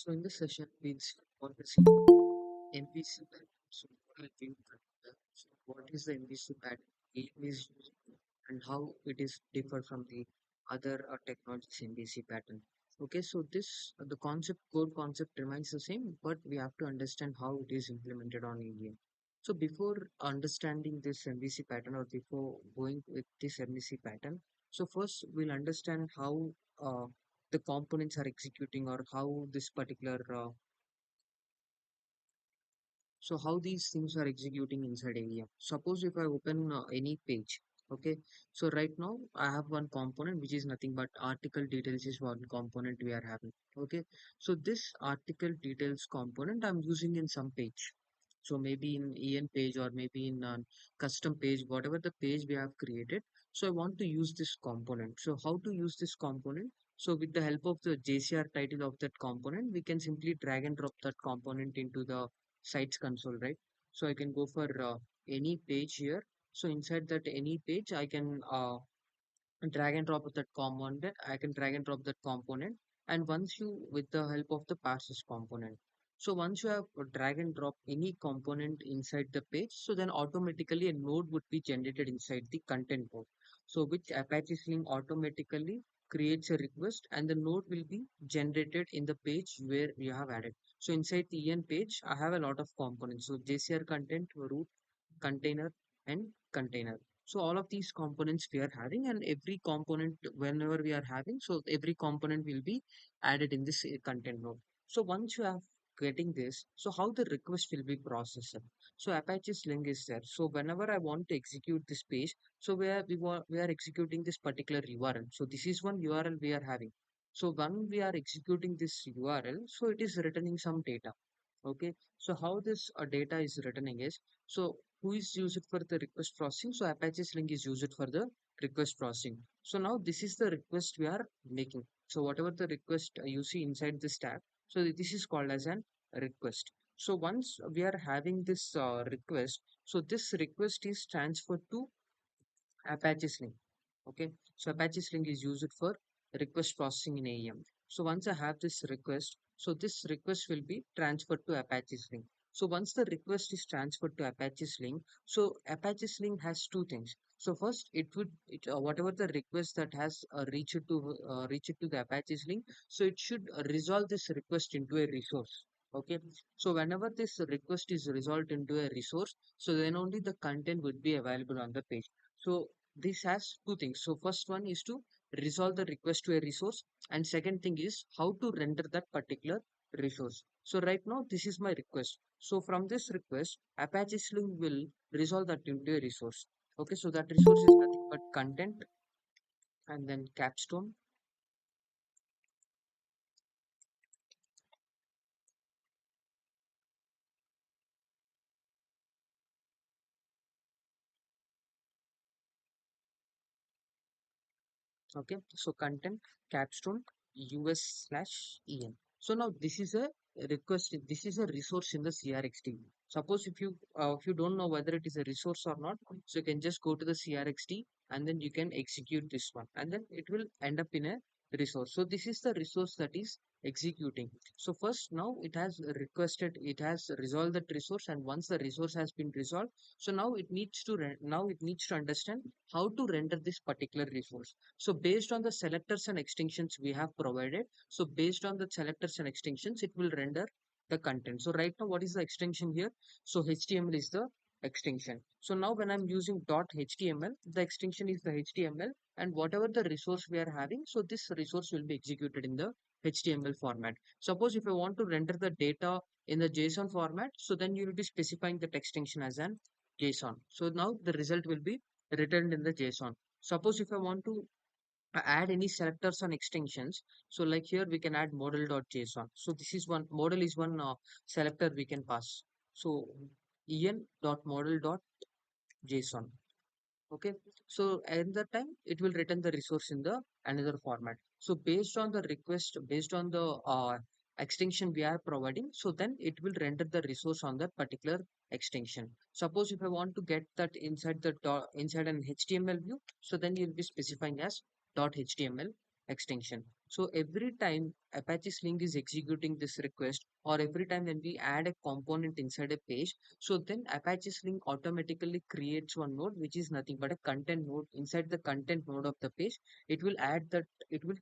So in this session, we'll want to see MVC pattern. So what I think so what is the MVC pattern? AEM is used and how it is different from the other technologies MVC pattern. Okay, so this the concept core concept remains the same, but we have to understand how it is implemented on AEM. So before understanding this MVC pattern or before going with this MVC pattern, so first we'll understand how the components are executing or how this particular so how these things are executing inside AEM. Suppose if I open any page, okay. So right now I have one component which is nothing but article details is one component we are having. Okay. So this article details component I'm using in some page. So maybe in EN page or maybe in custom page, whatever the page we have created. So I want to use this component. So how to use this component? So with the help of the JCR title of that component, we can simply drag and drop that component into the sites console, right? So I can go for any page here. So inside that any page I can drag and drop that component. I can drag and drop that component, and once you with the help of the passes component, so once you have drag and drop any component inside the page, so then automatically a node would be generated inside the content node, so which Apache Sling automatically creates a request and the node will be generated in the page where you have added. So inside the EN page I have a lot of components, so JCR content, root, container, and container. So all of these components we are having, and every component whenever we are having, so every component will be added in this content node. So once you have getting this, so how the request will be processed? So Apache Sling is there. So whenever I want to execute this page, so we are executing this particular URL. So this is one URL we are having. So when we are executing this URL, so it is returning some data. Okay, so how this data is returning is, so who is used for the request processing? So Apache Sling is used for the request processing. So now this is the request we are making. So whatever the request you see inside this tab, so this is called as an request. So once we are having this request, so this request is transferred to Apache Sling. Okay, so Apache Sling is used for request processing in AEM. So once I have this request, so this request will be transferred to Apache Sling. So once the request is transferred to Apache Sling, so Apache Sling has two things. So first, whatever the request that has reached to the Apache Sling, so it should resolve this request into a resource. Okay, so whenever this request is resolved into a resource, so then only the content would be available on the page. So this has two things. So first one is to resolve the request to a resource, and second thing is how to render that particular resource. So right now this is my request. So from this request, Apache Sling will resolve that into a resource. Okay, so that resource is nothing but content and then capstone. Okay, so content capstone us/en. So now this is a request, this is a resource in the crxt. Suppose if you don't know whether it is a resource or not, so you can just go to the crxt and then you can execute this one and then it will end up in a resource. So this is the resource that is executing. So first now it has requested, it has resolved that resource, and once the resource has been resolved, so now it needs to now it needs to understand how to render this particular resource. So based on the selectors and extensions we have provided, so based on the selectors and extensions, it will render the content. So right now, what is the extension here? So HTML is the extension. So now when I'm using .html, the extension is the HTML, and whatever the resource we are having, so this resource will be executed in the HTML format. Suppose if I want to render the data in the JSON format, so then you will be specifying that extension as an JSON. So now the result will be returned in the JSON. Suppose if I want to add any selectors and extensions, so like here we can add model.json. So this is one model is one selector we can pass. So en.model.json. Okay, so at that time it will return the resource in the another format. So based on the request, based on the extension we are providing, so then it will render the resource on that particular extension. Suppose if I want to get that inside the inside an HTML view, so then you'll be specifying as .html. extension. So every time Apache Sling is executing this request, or every time when we add a component inside a page, so then Apache Sling automatically creates one node, which is nothing but a content node. Inside the content node of the page, it will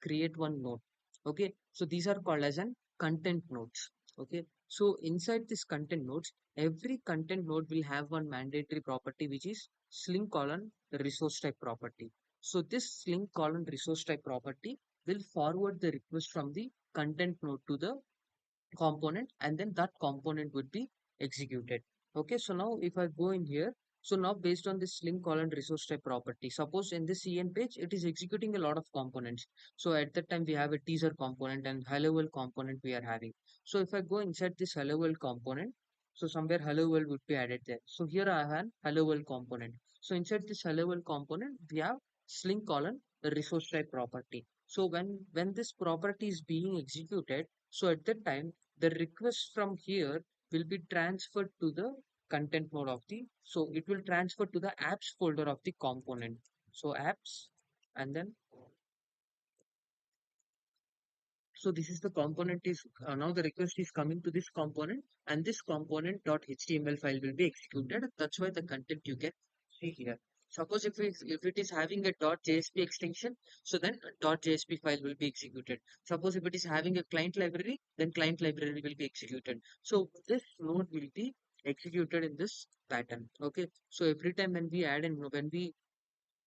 create one node. Okay, so these are called as an content nodes. Okay, so inside this content nodes, every content node will have one mandatory property, which is Sling colon resource type property. So this Sling colon resource type property will forward the request from the content node to the component, and then that component would be executed. Okay, so now if I go in here, so now based on this link colon resource type property, suppose in this CN page it is executing a lot of components. So at that time we have a teaser component and hello world component we are having. So if I go inside this hello world component, so somewhere hello world would be added there. So here I have an hello world component. So inside this hello world component we have sling colon the resource type property. So when this property is being executed, so at that time the request from here will be transferred to the content node of the, so it will transfer to the apps folder of the component. So apps, and then so this is the component is now the request is coming to this component, and this component .html file will be executed. That's why the content you can see here. Suppose if it is having a .jsp extension, so then .jsp file will be executed. Suppose if it is having a client library, then client library will be executed. So this node will be executed in this pattern. Okay. So every time when we add and when we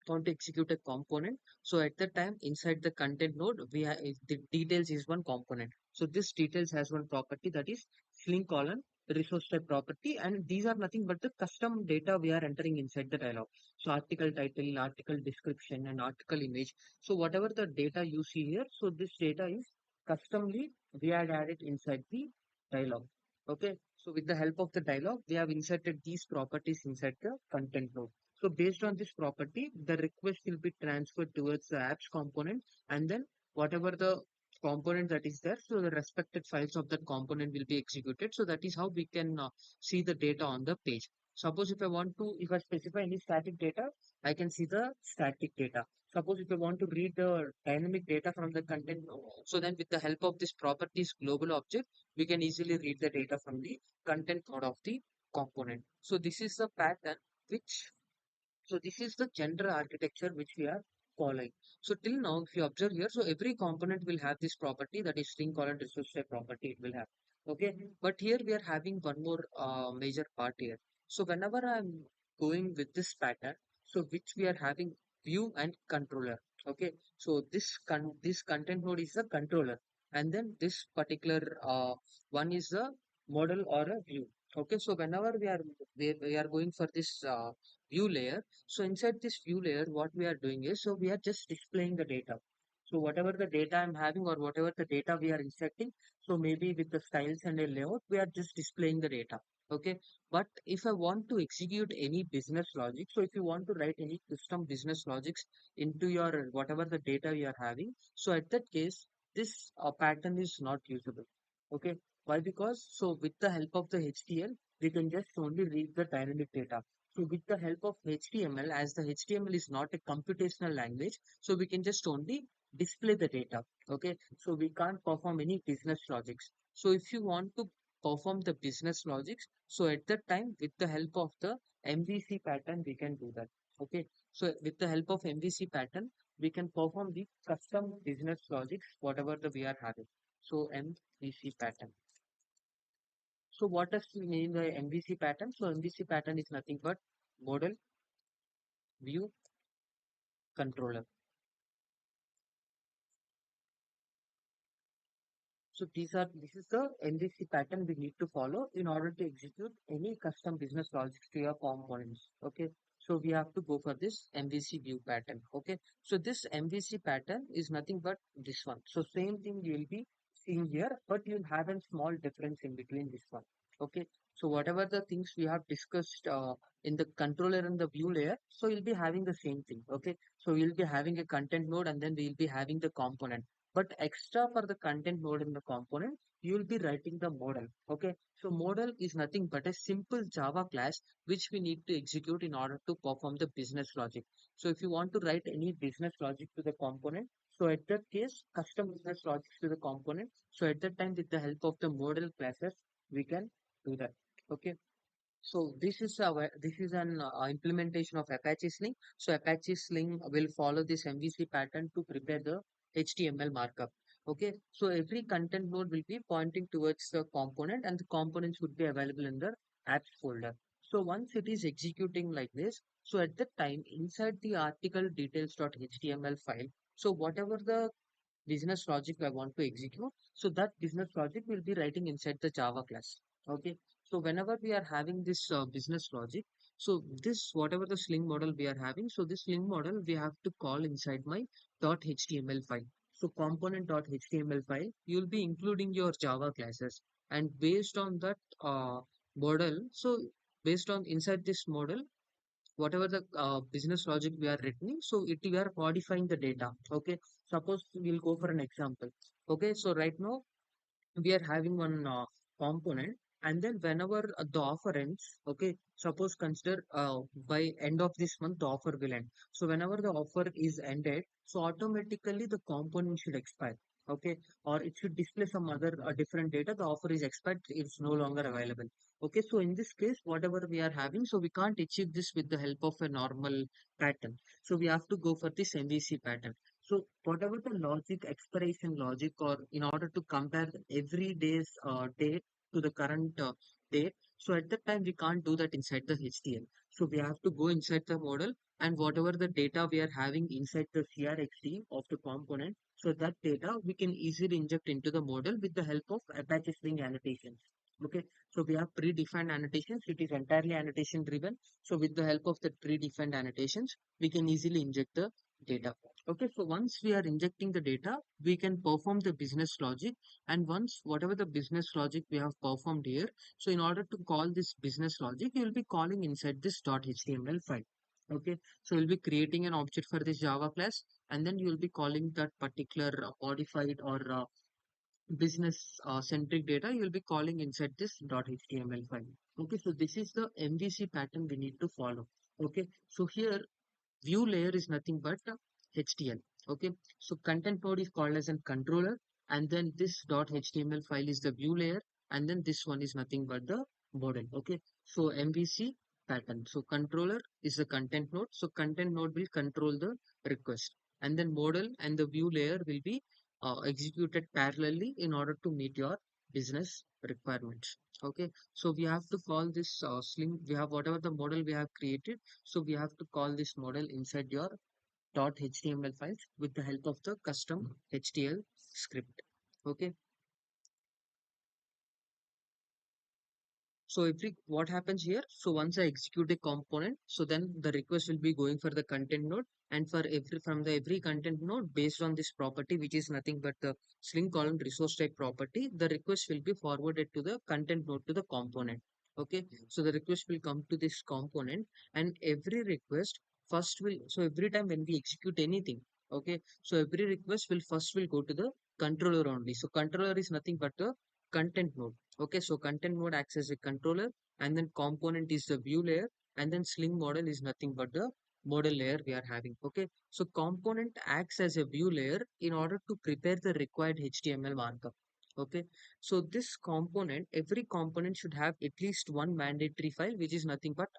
want to execute a component, so at the time inside the content node we have the details is one component. So this details has one property, that is sling colon resource type property, and these are nothing but the custom data we are entering inside the dialog. So article title, article description, and article image. So whatever the data you see here, so this data is customly we had added inside the dialog. Okay, so with the help of the dialog we have inserted these properties inside the content node. So based on this property, the request will be transferred towards the apps component, and then whatever the component that is there, so the respected files of that component will be executed. So that is how we can see the data on the page. Suppose if I specify any static data, I can see the static data. Suppose if I want to read the dynamic data from the content, so then with the help of this properties global object, we can easily read the data from the content node of the component. So this is the pattern which so this is the general architecture which we are following. So till now, if you observe here, so every component will have this property, that is string colon resource type property it will have. Okay, but here we are having one more major part here. So whenever I'm going with this pattern, so which we are having view and controller. Okay, so this content node is the controller, and then this particular one is the model or a view. Okay, so whenever we are going for this view layer, so inside this view layer, what we are doing is, so we are just displaying the data. So whatever the data I'm having or whatever the data we are inserting, so maybe with the styles and a layout, we are just displaying the data. Okay. But if I want to execute any business logic, so if you want to write any custom business logics into your whatever the data you are having, so at that case, this pattern is not usable. Okay. Why? Because so with the help of the HTML, we can just only read the dynamic data. So with the help of HTML, as the HTML is not a computational language, so we can just only display the data. Okay, so we can't perform any business logics. So if you want to perform the business logics, so at that time with the help of the MVC pattern, we can do that. Okay, so with the help of MVC pattern, we can perform the custom business logics, whatever the we are having. So MVC pattern. So what does it mean by MVC pattern? So MVC pattern is nothing but model, view, controller. So this is the MVC pattern we need to follow in order to execute any custom business logic to your components. Okay. So we have to go for this MVC view pattern. Okay. So this MVC pattern is nothing but this one. So same thing you will be seeing here, but you'll have a small difference in between this one. Okay. So whatever the things we have discussed in the controller and the view layer, so you'll be having the same thing. Okay. So you'll be having a content node, and then we'll be having the component, but extra for the content node in the component, you will be writing the model. Okay, so model is nothing but a simple Java class which we need to execute in order to perform the business logic. So if you want to write any business logic to the component, So at that case, custom business logic to the component. So at that time, with the help of the model classes, we can do that. Okay. So this is an implementation of Apache Sling. So Apache Sling will follow this MVC pattern to prepare the HTML markup. Okay, so every content node will be pointing towards the component, and the components would be available in the apps folder. So once it is executing like this, so at that time inside the article details.html file, so whatever the business logic I want to execute. So that business logic will be writing inside the Java class. Okay. So whenever we are having this business logic, so this whatever the Sling model we are having, so this Sling model we have to call inside my .html file. So component.html file, you'll be including your Java classes, and based on that model, so based on inside this model, whatever the business logic we are written, so it we are modifying the data. Okay, suppose we'll go for an example. Okay, so right now we are having one component, and then whenever the offer ends, okay, suppose consider by end of this month the offer will end. So whenever the offer is ended, so automatically the component should expire. Okay, or it should display some other different data, the offer is expired, it's no longer available. Okay, so in this case whatever we are having, so we can't achieve this with the help of a normal pattern. So we have to go for this MVC pattern. So whatever the logic, expiration logic, or in order to compare every day's date to the current date, so at that time we can't do that inside the HTML. So we have to go inside the model, and whatever the data we are having inside the CRXT of the component, so that data we can easily inject into the model with the help of Apache Sling annotations. Okay, so we have predefined annotations. It is entirely annotation driven. So with the help of the predefined annotations, we can easily inject the data. Okay, so once we are injecting the data, we can perform the business logic. And once whatever the business logic we have performed here, so in order to call this business logic, you will be calling inside this .html file. Okay, so you'll be creating an object for this Java class, and then you will be calling that particular modified or business centric data, you will be calling inside this .html file. Okay, so this is the MVC pattern we need to follow. Okay, so here view layer is nothing but HTML. Okay, so content node is called as a controller, and then this .html file is the view layer, and then this one is nothing but the model. Okay, so MVC pattern. So controller is the content node. So content node will control the request, and then model and the view layer will be executed parallelly in order to meet your business requirements. Okay, so we have to call this Sling. We have whatever the model we have created, so we have to call this model inside your .html files with the help of the custom HTML script. Okay. So every what happens here? So once I execute a component, so then the request will be going for the content node, and for every from the every content node based on this property, which is nothing but the Sling column resource type property, the request will be forwarded to the content node to the component. Okay, so the request will come to this component, and every request first will, so every time when we execute anything, okay, so every request will first will go to the controller only. So controller is nothing but the content node. Okay, so content node acts as a controller, and then component is the view layer, and then Sling model is nothing but the model layer we are having. Okay, so component acts as a view layer in order to prepare the required HTML markup. Okay, so this component, every component should have at least one mandatory file, which is nothing but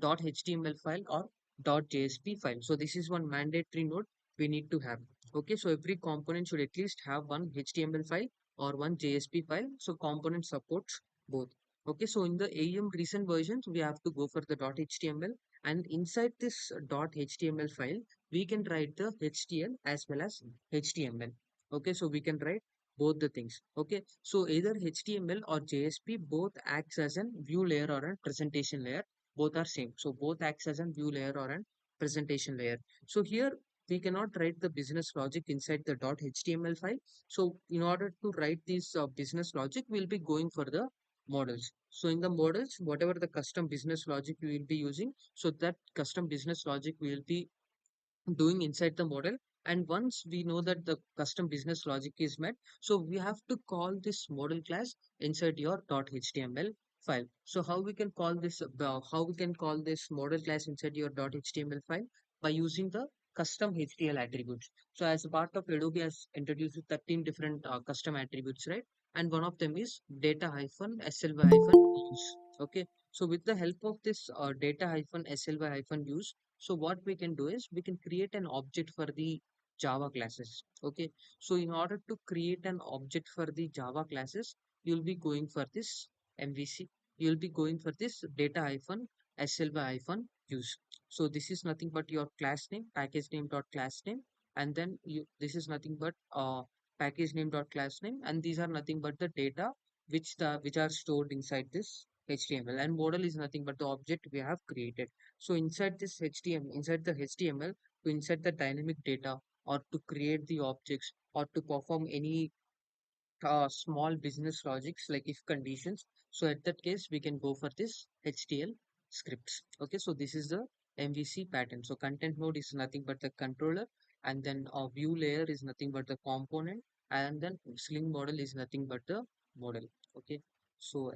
.html file or .jsp file. So this is one mandatory node we need to have. Okay, so every component should at least have one HTML file or one JSP file. So component supports both. Okay, so in the AEM recent versions, we have to go for the .html, and inside this .html file, we can write the HTML as well as HTML. Okay, so we can write both the things. Okay, so either HTML or JSP both acts as a view layer or a presentation layer. Both are same. So both acts as a view layer or a presentation layer. So here we cannot write the business logic inside the .html file. So in order to write this business logic, we'll be going for the models. So in the models, whatever the custom business logic we will be using, so that custom business logic we will be doing inside the model. And once we know that the custom business logic is met, so we have to call this model class inside your .html file. So how we can call this how we can call this model class inside your .html file? By using the custom HTML attributes. So as a part of Adobe has introduced 13 different custom attributes, right? And one of them is data hyphen sly hyphen use. Okay. So with the help of this data hyphen sly hyphen use, so what we can do is we can create an object for the Java classes. Okay. So in order to create an object for the Java classes, you'll be going for this MVC. You'll be going for this data hyphen sly hyphen use. So this is nothing but your class name, package name dot class name, and then this is nothing but package name dot class name, and these are nothing but the data which are stored inside this HTML. And model is nothing but the object we have created. So inside this HTML, inside the HTML, to insert the dynamic data or to create the objects or to perform any small business logics like if conditions. So at that case, we can go for this HTML scripts. Okay, so this is the MVC pattern. So content node is nothing but the controller, and then a view layer is nothing but the component, and then Sling model is nothing but the model. Okay, so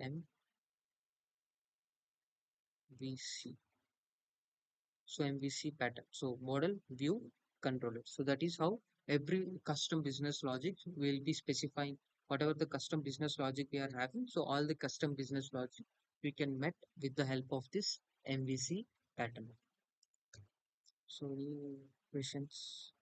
MVC. So MVC pattern. So model, view, controller. So that is how every custom business logic will be specifying whatever the custom business logic we are having. So all the custom business logic we can met with the help of this MVC pattern. So any questions?